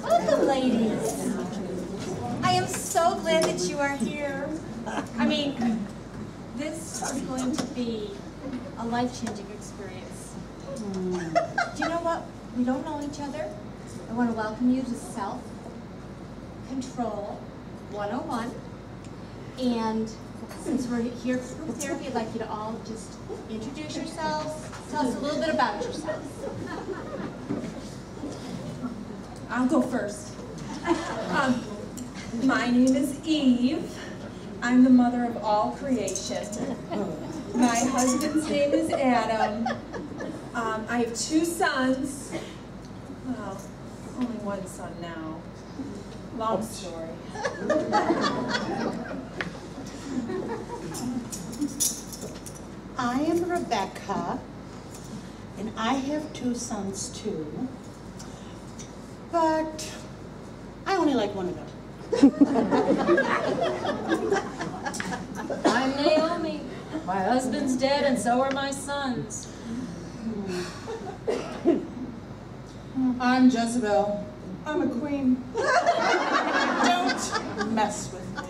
Welcome, ladies. I am so glad that you are here. I mean, this is going to be a life-changing experience. Do you know what? We don't know each other. I want to welcome you to Self-Control 101. And since we're here for group therapy, I'd like you to all just introduce yourselves. Tell us a little bit about yourselves. I'll go first. My name is Eve. I'm the mother of all creation. My husband's name is Adam. I have 2 sons. Well, only 1 son now. Long story. I am Rebecca, and I have 2 sons too, but I only like one of them. I'm Naomi. My husband's dead and so are my sons. I'm Jezebel. I'm a queen. Don't mess with me.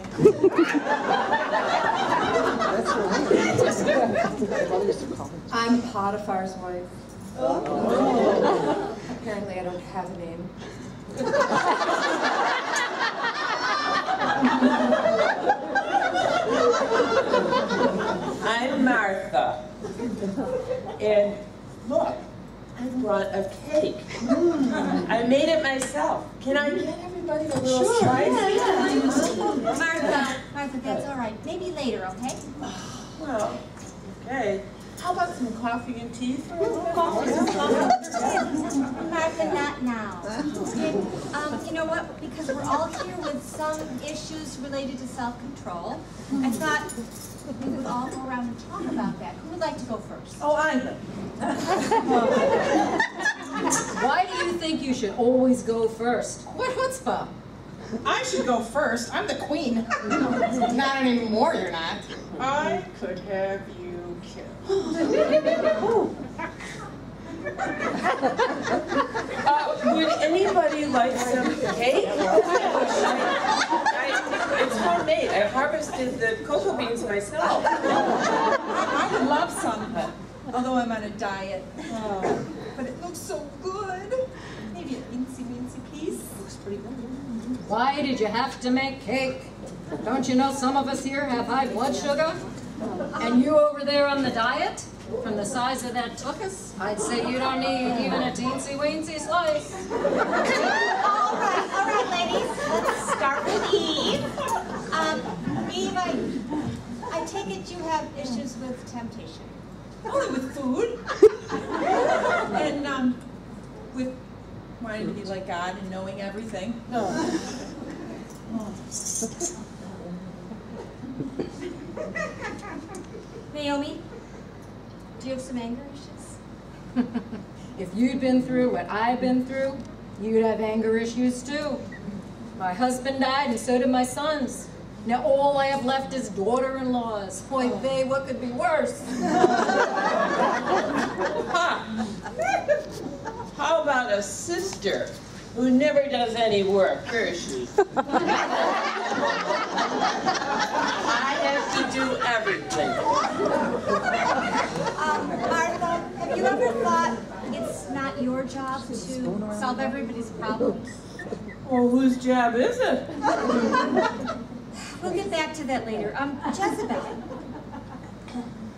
I'm Potiphar's wife. Oh. Apparently I don't have a name. I'm Martha. And look, I brought a cake. I made it myself. Can I get everybody a little slice? Martha, that's all right. Maybe later, okay? Well, okay. How about some coffee and tea for everyone? Martha, not now. You know what? Because we're all here with some issues related to self-control, I thought we would all go around and talk about that. Who would like to go first? Oh, I will. Why do you think you should always go first? What chutzpah? I should go first. I'm the queen. Not anymore, you're not. I could have you killed. Would anybody like some cake? It's homemade. I harvested the cocoa beans myself. I would love some, although I'm on a diet. But it looks so good. Maybe a teensy-weensy piece. Looks pretty good. Why did you have to make cake? Don't you know some of us here have high blood sugar? And you over there on the diet? From the size of that tuchus, I'd say you don't need even a teensy-weensy slice. All right, ladies. Let's start with Eve. Eve, I take it you have issues with temptation. Only with food. And with wanting to be like God and knowing everything. Naomi, do you have some anger issues? If you'd been through what I've been through, you'd have anger issues too. My husband died and so did my sons. Now all I have left is daughter-in-laws. Boy, babe, what could be worse? How about a sister who never does any work, does she? I have to do everything. Martha, have you ever thought it's not your job to solve everybody's problems? Well, whose job is it? We'll get back to that later. Jezebel,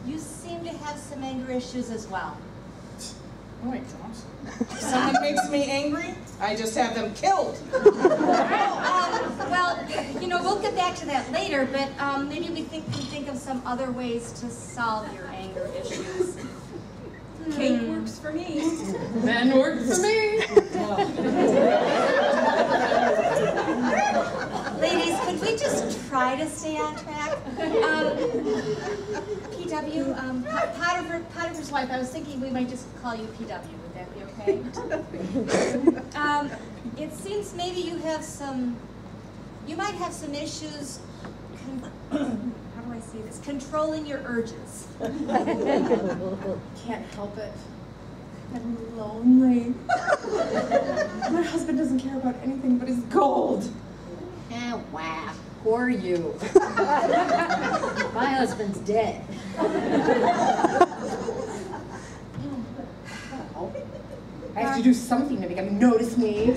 you seem to have some anger issues as well. Oh, wait, Thomas. If someone makes me angry, I just have them killed. Well, you know, we'll get back to that later, but maybe we can think of some other ways to solve your anger issues. Cake works for me. Men work for me. to stay on track. PW, Potiphar's wife, I was thinking we might just call you PW. Would that be okay? It seems maybe you might have some issues, how do I say this, controlling your urges. Can't help it. I'm lonely. My husband doesn't care about anything but his gold. Ah, wow. Poor you. My husband's dead. I have to do something to make him notice me.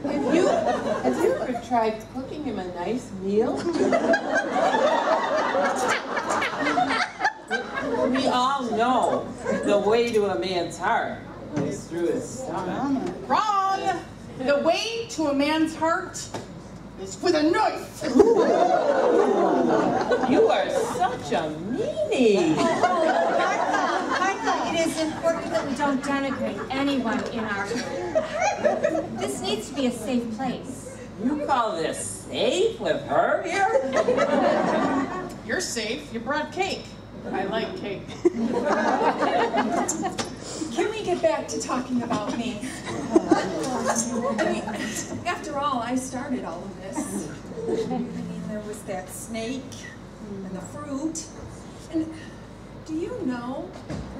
Have you ever tried cooking him a nice meal? We all know the way to a man's heart is through his stomach. Wrong! The way to a man's heart is with a knife. You are such a meanie. Martha, it is important that we don't denigrate anyone in our group. This needs to be a safe place. You call this safe with her here? You're safe. You brought cake. I like cake. Can we get back to talking about me? I mean, after all, I started all of this. I mean, there was that snake and the fruit. And do you know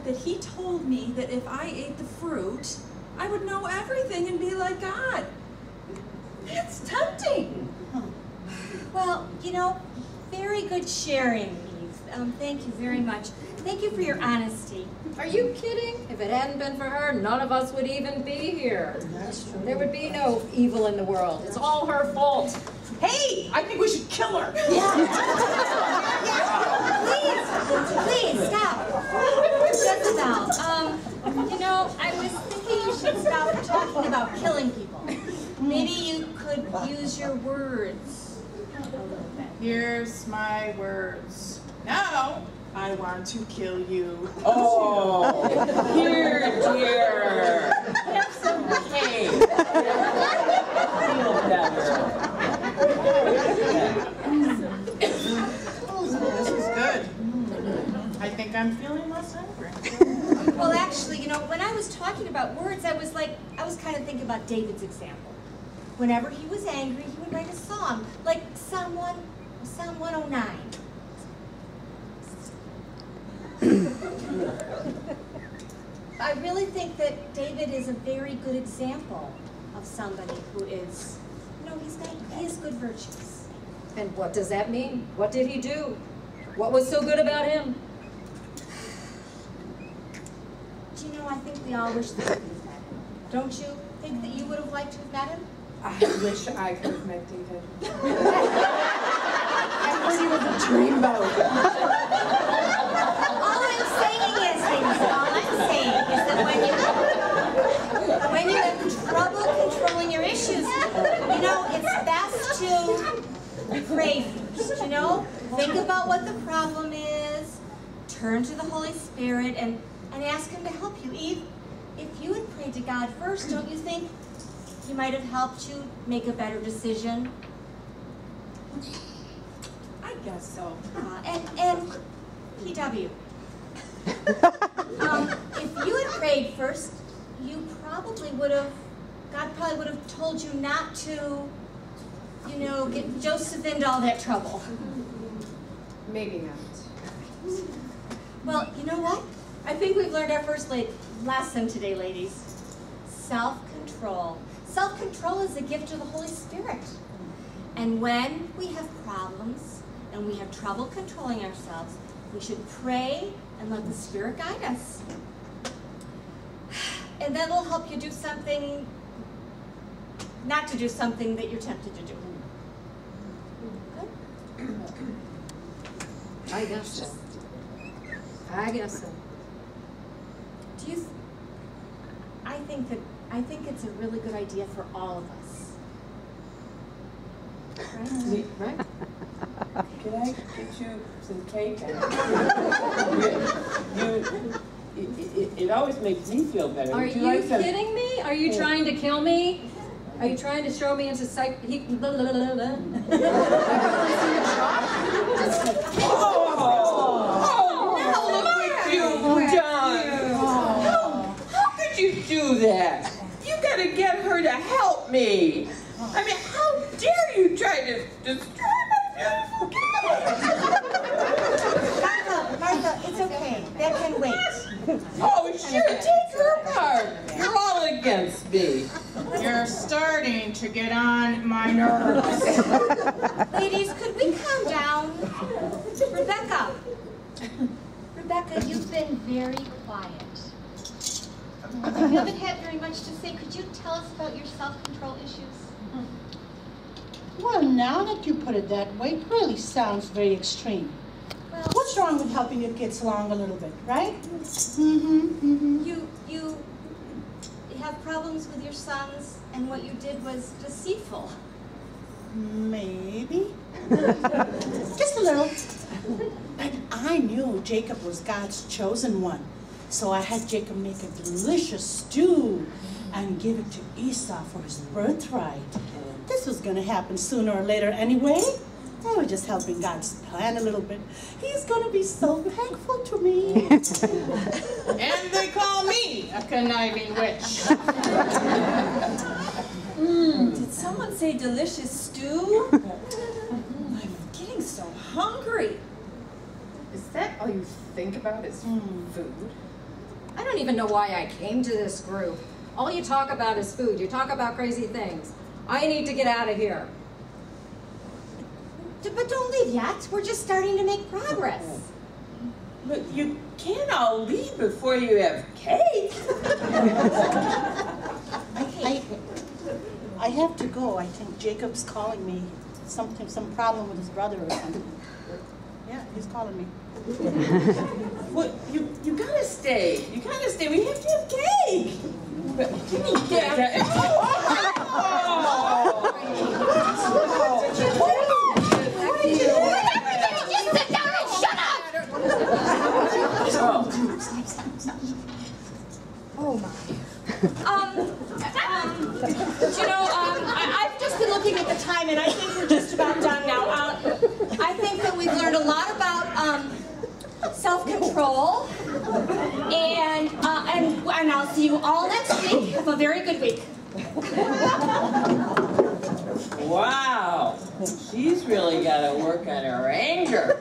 that he told me that if I ate the fruit, I would know everything and be like God? It's tempting. Well, you know, very good sharing, Eve. Thank you very much. Thank you for your honesty. Are you kidding? If it hadn't been for her, none of us would even be here. That's true. There would be no evil in the world. It's all her fault. Hey, I think we should kill her. Please, stop. Jezebel, you know, I was thinking you should stop talking about killing people. Maybe you could use your words a little bit. Here's my words. Now, I want to kill you. Oh, here, dear. Have some cake. Feel better. This is good. I think I'm feeling less hungry. Well, actually, you know, when I was talking about words, I was kind of thinking about David's example. Whenever he was angry, he would write a song, like Psalm 109. I really think that David is a very good example of somebody who is, you know, he has good virtues. And what does that mean? What did he do? What was so good about him? Do you know, I think we all wish that we could have met him. Don't you think that you would have liked to have met him? I wish I could have met David. I heard he was a dreamboat. All I'm saying is that when you have trouble controlling your issues, you know, it's best to pray first, you know? Think about what the problem is, turn to the Holy Spirit, and ask Him to help you. Eve, if you had prayed to God first, don't you think He might have helped you make a better decision? I guess so. And PW. If you had prayed first, God probably would have told you not to, you know, get Joseph into all that trouble. Maybe not. Well, you know what? I think we've learned our first lesson today, ladies. Self-control. Self-control is a gift of the Holy Spirit. And when we have problems and we have trouble controlling ourselves, we should pray and let the Spirit guide us. And that will help you do something, not to do something that you're tempted to do. Good? I guess so. I guess so. I think it's a really good idea for all of us. Right? Right? Can I get you some cake? It always makes me feel better. Are Would you like some- kidding me? Are you trying to kill me? Are you trying to show me into psych? Now look what you've done. How could you do that? You gotta get her to help me. I mean, how dare you try to destroy my beautiful cake? Martha, it's okay. That can wait. Oh, sure, take her part. You're all against me. You're starting to get on my nerves. Ladies, could we calm down? Rebecca, you've been very quiet. You haven't had very much to say. Could you tell us about your self-control issues? Well, now that you put it that way, it really sounds very extreme. Well, What's wrong with helping your kids along a little bit, right? you have problems with your sons, and what you did was deceitful. Maybe. Just a little. But I knew Jacob was God's chosen one. So I had Jacob make a delicious stew and give it to Esau for his birthright. This was going to happen sooner or later anyway. I was just helping God's plan a little bit. He's going to be so thankful to me. And they call me a conniving witch. Did someone say delicious stew? I'm getting so hungry. Is that all you think about is food? I don't even know why I came to this group. All you talk about is food. You talk about crazy things. I need to get out of here. But don't leave yet. We're just starting to make progress. But you can't all leave before you have cake. I have to go. I think Jacob's calling me. Some problem with his brother or something. Yeah, he's calling me. Well, you gotta stay. You gotta stay. We have to have cake. But I've just been looking at the time, and I think we're just about done now. I think that we've learned a lot about self-control, and I'll see you all next week. Have a very good week. wow, she's really got to work on her anger.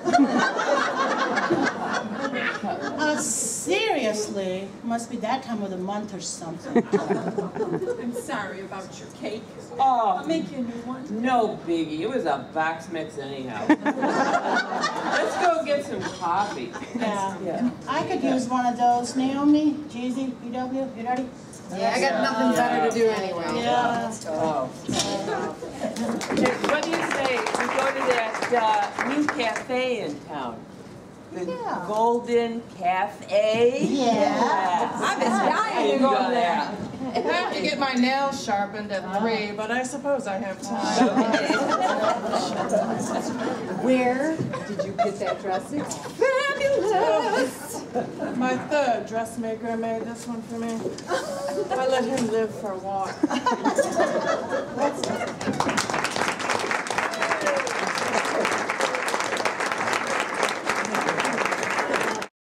Seriously, must be that time of the month or something. I'm sorry about your cake. Oh, I'll make you a new one. no biggie. It was a box mix anyhow. Let's go get some coffee. Yeah. I could use one of those. Naomi, Jeezy, EW, you ready? Yeah, I got nothing better to do anyway. Yeah. Oh. Hey, what do you say we go to that new cafe in town? The Golden Cafe? Yeah. I've been dying to go there. I have to get my nails sharpened at 3, but I suppose I have time. Where did you get that dress? It's fabulous! My third dressmaker made this one for me. I let him live for a while.